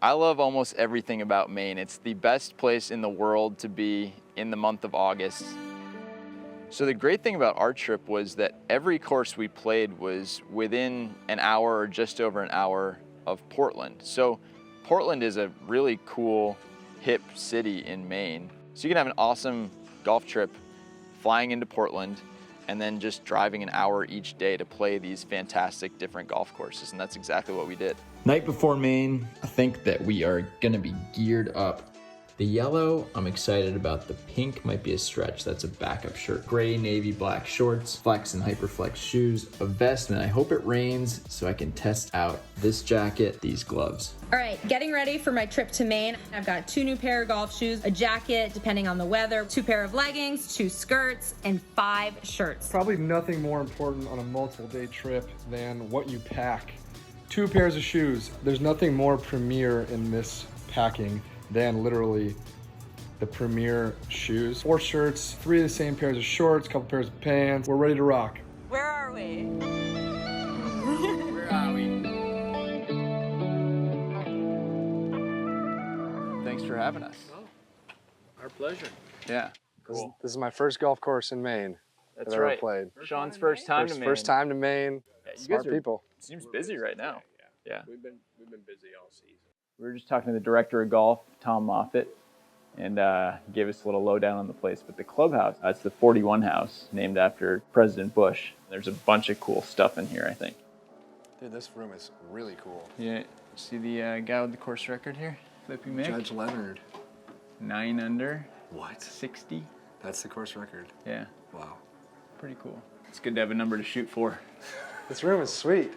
I love almost everything about Maine. It's the best place in the world to be in the month of August. So the great thing about our trip was that every course we played was within an hour or just over an hour of Portland. So Portland is a really cool, hip city in Maine. So you can have an awesome golf trip flying into Portland and then just driving an hour each day to play these fantastic different golf courses. And that's exactly what we did. Night before Maine, I think that we are gonna be geared up. The yellow, I'm excited about. The pink might be a stretch. That's a backup shirt. Gray, navy, black shorts, flex and hyperflex shoes, a vest, and I hope it rains so I can test out this jacket, these gloves. All right, getting ready for my trip to Maine. I've got 2 new pair of golf shoes, a jacket, depending on the weather, 2 pair of leggings, 2 skirts, and 5 shirts. Probably nothing more important on a multiple day trip than what you pack. 2 pairs of shoes. There's nothing more premier in this packing than literally the premier shoes. 4 shirts, 3 of the same pairs of shorts, couple pairs of pants. We're ready to rock. Where are we? Where are we? Thanks for having us. Oh, our pleasure. Yeah. Cool. This is my first golf course in Maine. That's that I've ever right. played. Sean's first time to Maine. First time to Maine. Yeah, you Smart guys people. Seems busy right now. Yeah. We've been busy all season. We were just talking to the director of golf, Tom Moffitt, and he gave us a little lowdown on the place. But the clubhouse, it's the 41 house, named after President Bush. There's a bunch of cool stuff in here, I think. Dude, this room is really cool. Yeah, see the guy with the course record here? Flippy Mick? Judge Leonard. 9 under. What? 60. That's the course record. Yeah, Wow. pretty cool. It's good to have a number to shoot for. This room is sweet.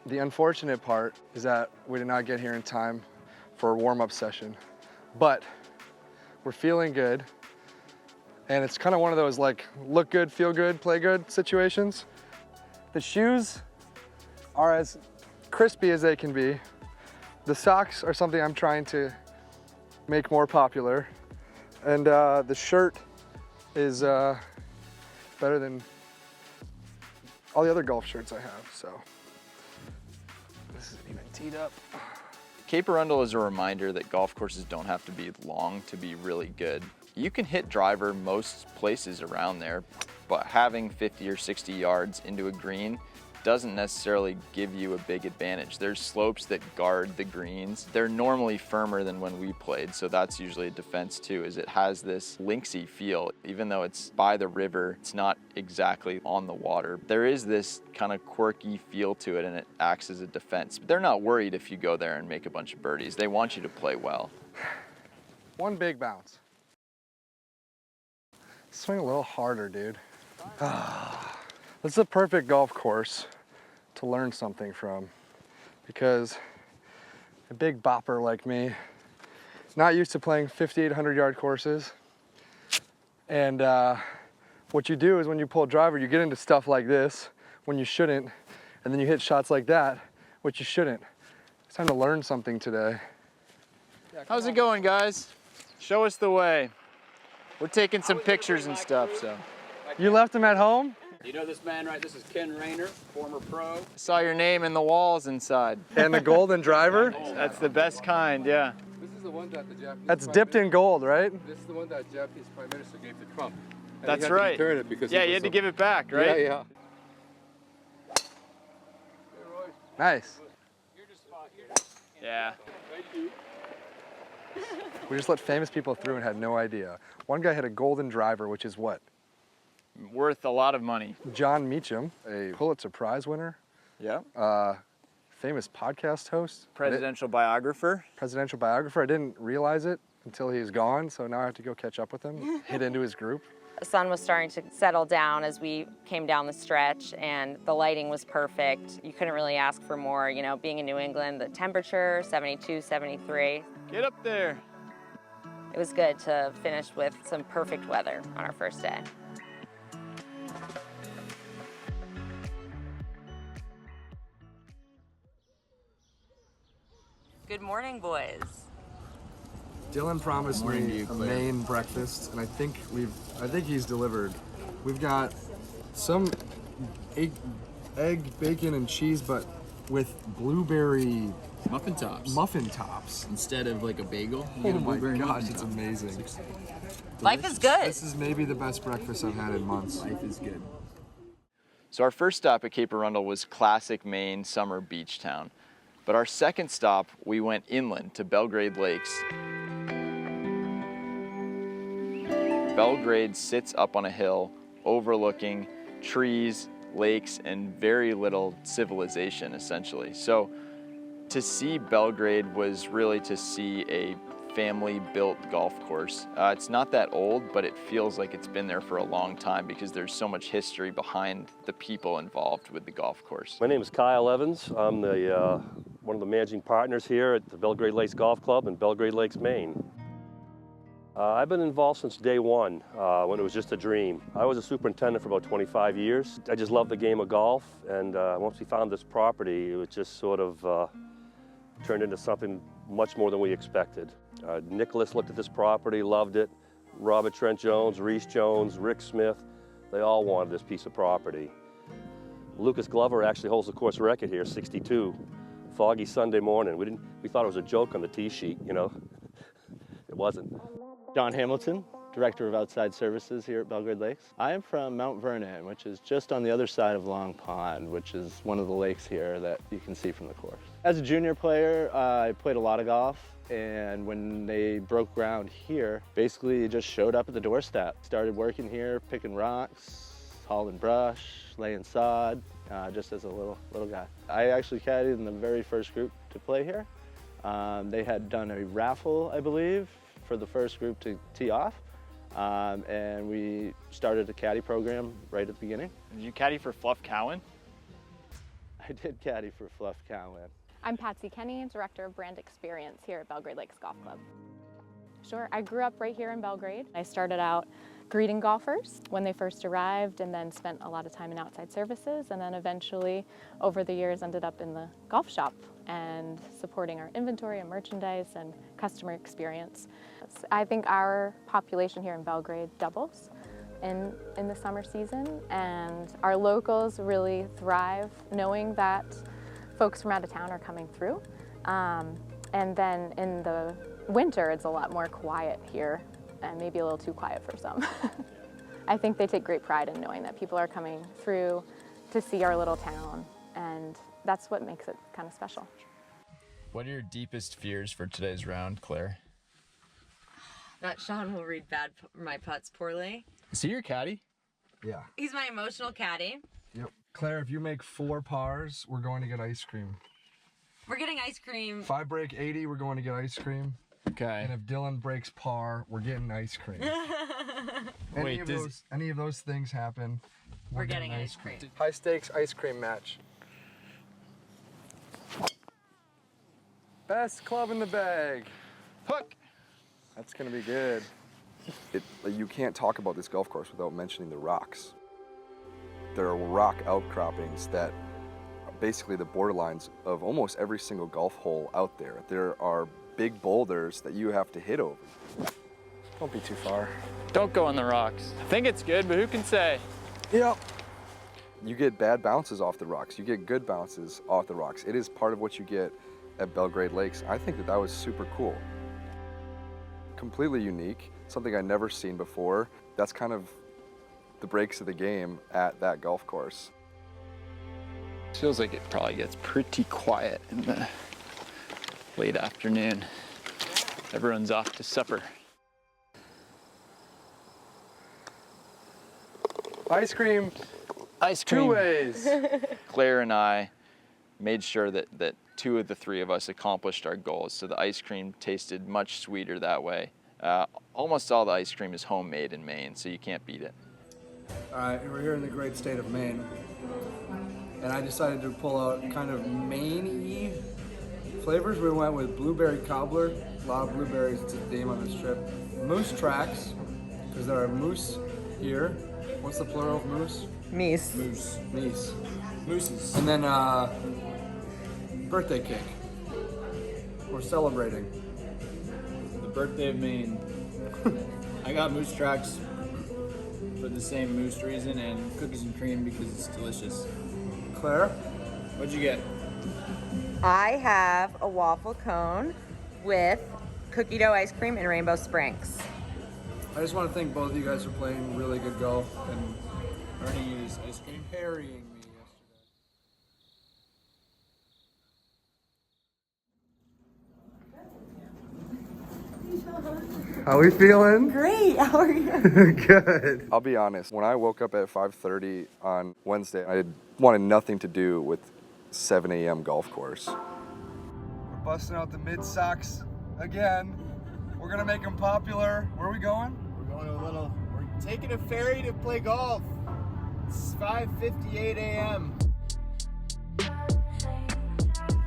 The unfortunate part is that we did not get here in time for a warm-up session, but we're feeling good. And it's kind of one of those like look good, feel good, play good situations. The shoes are as crispy as they can be. The socks are something I'm trying to make more popular. And the shirt is better than all the other golf shirts I have, so. This isn't even teed up. Cape Arundel is a reminder that golf courses don't have to be long to be really good. You can hit driver most places around there, but having 50 or 60 yards into a green doesn't necessarily give you a big advantage. There's slopes that guard the greens. They're normally firmer than when we played, so that's usually a defense too, is it has this linksy feel. Even though it's by the river, it's not exactly on the water. There is this kind of quirky feel to it, and it acts as a defense. But they're not worried if you go there and make a bunch of birdies. They want you to play well. One big bounce. Swing a little harder, dude. This is a perfect golf course to learn something from, because a big bopper like me, not used to playing 5,800 yard courses. And what you do is when you pull a driver, you get into stuff like this when you shouldn't, and then you hit shots like that, which you shouldn't. It's time to learn something today. How's it going, guys? Show us the way. We're taking some pictures and stuff, so. You left him at home? You know this man, right? This is Ken Rayner, former pro. I saw your name in the walls inside. And the golden driver? That's the best kind, yeah. This is the one that the Japanese. That's dipped in gold, right? This is the one that Japanese Prime Minister gave to Trump. And That's he had right. To return it because Yeah, you had to give it back, right? Yeah. Nice. Yeah. We just let famous people through and had no idea. One guy had a golden driver, which is what? Worth a lot of money. John Meacham, a Pulitzer Prize winner, Yeah. famous podcast host. Presidential biographer. Presidential biographer. I didn't realize it until he's gone, so now I have to go catch up with him, hit into his group. The sun was starting to settle down as we came down the stretch, and the lighting was perfect. You couldn't really ask for more. You know, being in New England, the temperature, 72, 73. Get up there. It was good to finish with some perfect weather on our first day. Good morning, boys. Dylan promised me a Maine breakfast, and I think he's delivered. We've got some egg, bacon, and cheese, but with blueberry Muffin tops. Muffin tops. Instead of like a bagel, you Oh get a my blueberry gosh, muffin it's top. amazing. Life is good. This is maybe the best breakfast I've had in months. Life is good. So our first stop at Cape Arundel was classic Maine summer beach town. But our second stop, we went inland to Belgrade Lakes. Belgrade sits up on a hill overlooking trees, lakes, and very little civilization, essentially. So to see Belgrade was really to see a family-built golf course. It's not that old, but it feels like it's been there for a long time because there's so much history behind the people involved with the golf course. My name is Kyle Evans. I'm the one of the managing partners here at the Belgrade Lakes Golf Club in Belgrade Lakes, Maine. I've been involved since day one, when it was just a dream. I was a superintendent for about 25 years. I just loved the game of golf, and once we found this property, it was just sort of turned into something much more than we expected. Nicholas looked at this property, loved it. Robert Trent Jones, Reese Jones, Rick Smith, they all wanted this piece of property. Lucas Glover actually holds the course record here, 62. Foggy Sunday morning. We thought it was a joke on the tee sheet, you know. It wasn't. John Hamilton, Director of Outside Services here at Belgrade Lakes. I am from Mount Vernon, which is just on the other side of Long Pond, which is one of the lakes here that you can see from the course. As a junior player, I played a lot of golf, and when they broke ground here, basically just showed up at the doorstep. Started working here, picking rocks, hauling brush, laying sod, just as a little guy. I actually caddied in the very first group to play here. They had done a raffle, I believe, for the first group to tee off, and we started a caddy program right at the beginning. Did you caddy for Fluff Cowan? I did caddy for Fluff Cowan. I'm Patsy Kenny, Director of Brand Experience here at Belgrade Lakes Golf Club. Sure, I grew up right here in Belgrade. I started out greeting golfers when they first arrived, and then spent a lot of time in outside services, and then eventually over the years ended up in the golf shop and supporting our inventory and merchandise and customer experience. I think our population here in Belgrade doubles in the summer season, and our locals really thrive knowing that folks from out of town are coming through. And then in the winter, it's a lot more quiet here, and maybe a little too quiet for some. I think they take great pride in knowing that people are coming through to see our little town, and that's what makes it kind of special. What are your deepest fears for today's round, Claire? That Sean will read my putts poorly. Is he your caddy? Yeah. He's my emotional caddy. Yep. Claire, if you make 4 pars, we're going to get ice cream. We're getting ice cream. If I break 80, we're going to get ice cream. Okay. And if Dylan breaks par, we're getting ice cream. Wait, any of those things happen, we're getting ice cream. High stakes ice cream match. Best club in the bag. Hook! That's gonna be good. You can't talk about this golf course without mentioning the rocks. There are rock outcroppings that are basically the borderlines of almost every single golf hole out there. There are big boulders that you have to hit over. Don't be too far. Don't go on the rocks. I think it's good, but who can say? Yep. You get bad bounces off the rocks. You get good bounces off the rocks. It is part of what you get at Belgrade Lakes. I think that was super cool. Completely unique, something I'd never seen before. That's kind of the breaks of the game at that golf course. Feels like it probably gets pretty quiet in the late afternoon. Everyone's off to supper. Ice cream. Ice cream. 2 ways. Claire and I made sure that 2 of the 3 of us accomplished our goals, so the ice cream tasted much sweeter that way. Almost all the ice cream is homemade in Maine, so you can't beat it. All right, we're here in the great state of Maine, and I decided to pull out kind of Maine-y flavors. We went with blueberry cobbler, a lot of blueberries, it's a theme on this trip. Moose tracks, because there are moose here. What's the plural of moose? Meese. Moose. Meese. Mooses. And then birthday cake. We're celebrating. The birthday of Maine. I got moose tracks for the same moose reason, and cookies and cream because it's delicious. Claire? What'd you get? I have a waffle cone with cookie dough ice cream and rainbow springs. I just want to thank both of you guys for playing really good golf and earning you this ice cream. Harrying me yesterday. How are we feeling? Great, how are you? Good. I'll be honest, when I woke up at 5:30 on Wednesday, I wanted nothing to do with 7 a.m. golf course. We're busting out the mid socks again. We're gonna make them popular. Where are we going? We're taking a ferry to play golf. It's 5:58 a.m.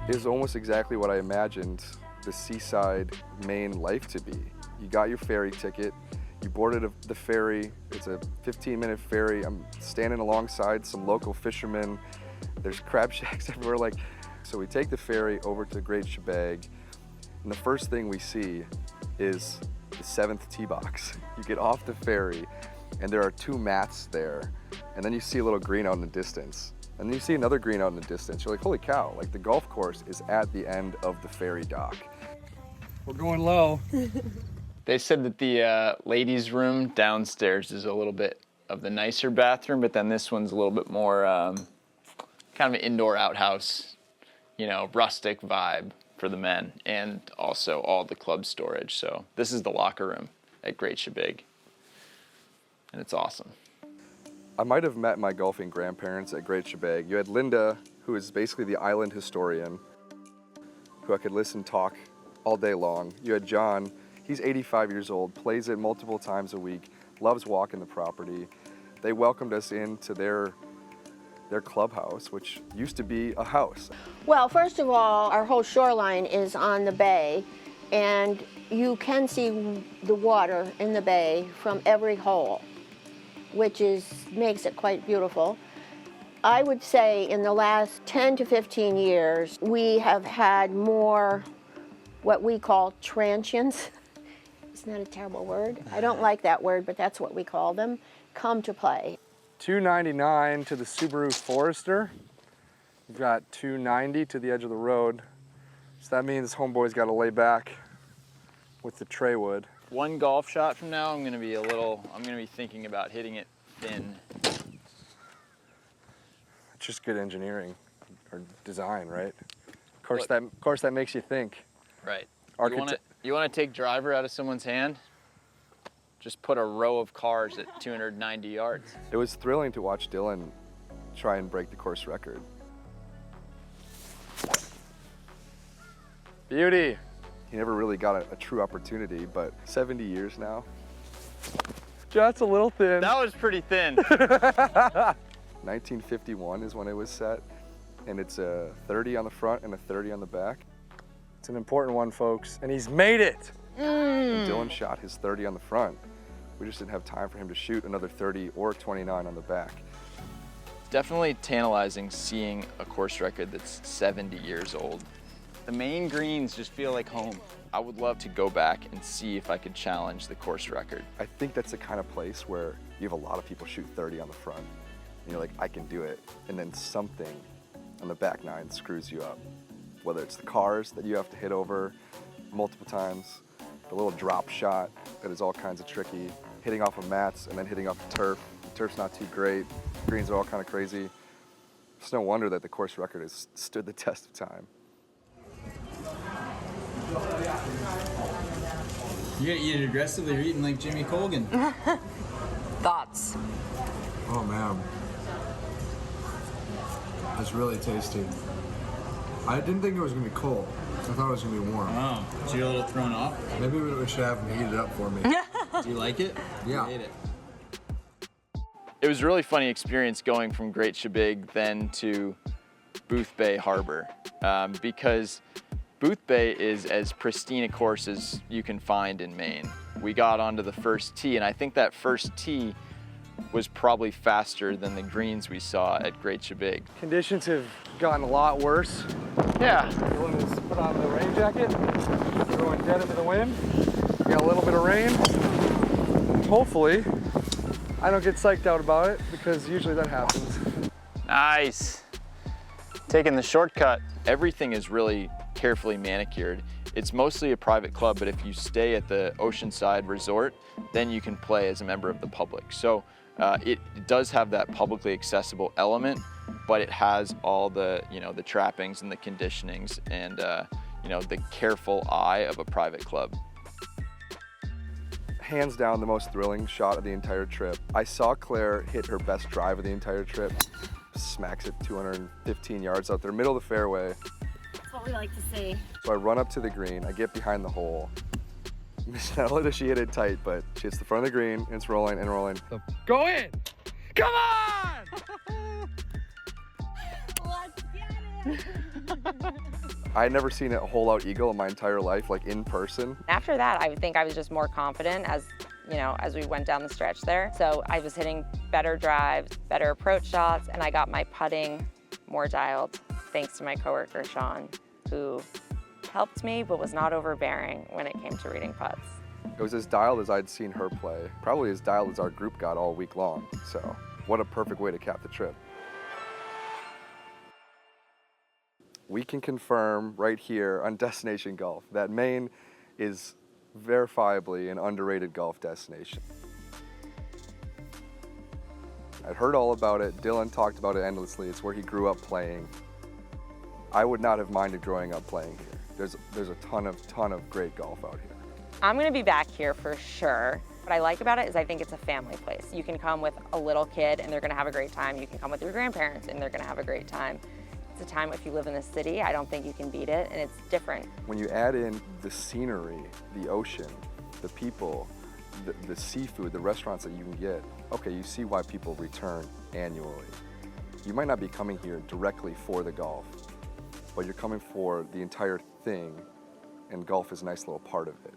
It's almost exactly what I imagined the seaside Maine life to be. You got your ferry ticket, you boarded the ferry. It's a 15-minute ferry. I'm standing alongside some local fishermen. There's crab shacks everywhere. So we take the ferry over to Great Shebag, and the first thing we see is the 7th tee box. You get off the ferry, and there are 2 mats there, and then you see a little green out in the distance. And then you see another green out in the distance. You're like, holy cow, the golf course is at the end of the ferry dock. We're going low. They said that the ladies' room downstairs is a little bit of the nicer bathroom, but then this one's a little bit more kind of an indoor outhouse, rustic vibe for the men, and also all the club storage. So this is the locker room at Great Shebag, and it's awesome. I might have met my golfing grandparents at Great Shebag. You had Linda, who is basically the island historian, who I could listen talk all day long. You had John, he's 85 years old, plays it multiple times a week, loves walking the property. They welcomed us into their clubhouse, which used to be a house. Well, first of all, our whole shoreline is on the bay, and you can see the water in the bay from every hole, which makes it quite beautiful. I would say in the last 10 to 15 years, we have had more what we call transients. Isn't that a terrible word? I don't like that word, but that's what we call them, come to play. $299 to the Subaru Forester. We've got $290 to the edge of the road. So that means homeboy's got to lay back with the tray wood. One golf shot from now, I'm gonna be thinking about hitting it thin. It's just good engineering or design, right? Of course that makes you think. Right. You wanna take driver out of someone's hand? Just put a row of cars at 290 yards. It was thrilling to watch Dylan try and break the course record. Beauty. He never really got a true opportunity, but 70 years now. That's a little thin. That was pretty thin. 1951 is when it was set, and it's a 30 on the front and a 30 on the back. It's an important one, folks, and he's made it. And Dylan shot his 30 on the front. We just didn't have time for him to shoot another 30 or 29 on the back. It's definitely tantalizing seeing a course record that's 70 years old. The Maine greens just feel like home. I would love to go back and see if I could challenge the course record. I think that's the kind of place where you have a lot of people shoot 30 on the front. And you're like, I can do it. And then something on the back nine screws you up. Whether it's the cars that you have to hit over multiple times, the little drop shot that is all kinds of tricky, hitting off of mats and then hitting off the turf. The turf's not too great. Greens are all kind of crazy. It's no wonder that the course record has stood the test of time. You gotta eat it aggressively. You're eating like Jimmy Colgan. Thoughts? Oh man, it's really tasty. I didn't think it was gonna be cold. I thought it was gonna be warm. Oh, so you're a little thrown off? Maybe we should have him heat it up for me. Do you like it? Yeah. I hate it. It was a really funny experience going from Great Shebag then to Booth Bay Harbor because Booth Bay is as pristine a course as you can find in Maine. We got onto the first tee, and I think that first tee was probably faster than the greens we saw at Great Shebag. Conditions have gotten a lot worse. Yeah. Dylan has put on the rain jacket. We're going dead into the wind. We got a little bit of rain. Hopefully, I don't get psyched out about it because usually that happens. Nice. Taking the shortcut. Everything is really carefully manicured. It's mostly a private club, but if you stay at the Oceanside Resort, then you can play as a member of the public. So it does have that publicly accessible element, but it has all the, the trappings and the conditionings and, the careful eye of a private club. Hands down the most thrilling shot of the entire trip. I saw Claire hit her best drive of the entire trip. Smacks it 215 yards out there, middle of the fairway. That's what we like to see. So I run up to the green, I get behind the hole. Not only does she hit it tight, but she hits the front of the green, and it's rolling and rolling. Go in! Come on! Let's get it! I had never seen a hole-out eagle in my entire life, like in person. After that, I think I was just more confident as we went down the stretch there. So I was hitting better drives, better approach shots, and I got my putting more dialed thanks to my coworker, Sean, who helped me but was not overbearing when it came to reading putts. It was as dialed as I'd seen her play, probably as dialed as our group got all week long. So what a perfect way to cap the trip. We can confirm right here on Destination Golf that Maine is verifiably an underrated golf destination. I'd heard all about it. Dylan talked about it endlessly. It's where he grew up playing. I would not have minded growing up playing here. There's a ton of great golf out here. I'm gonna be back here for sure. What I like about it is I think it's a family place. You can come with a little kid and they're gonna have a great time. You can come with your grandparents and they're gonna have a great time. It's a time, if you live in the city, I don't think you can beat it, and it's different. When you add in the scenery, the ocean, the people, the seafood, the restaurants that you can get, okay, you see why people return annually. You might not be coming here directly for the golf, but you're coming for the entire thing, and golf is a nice little part of it.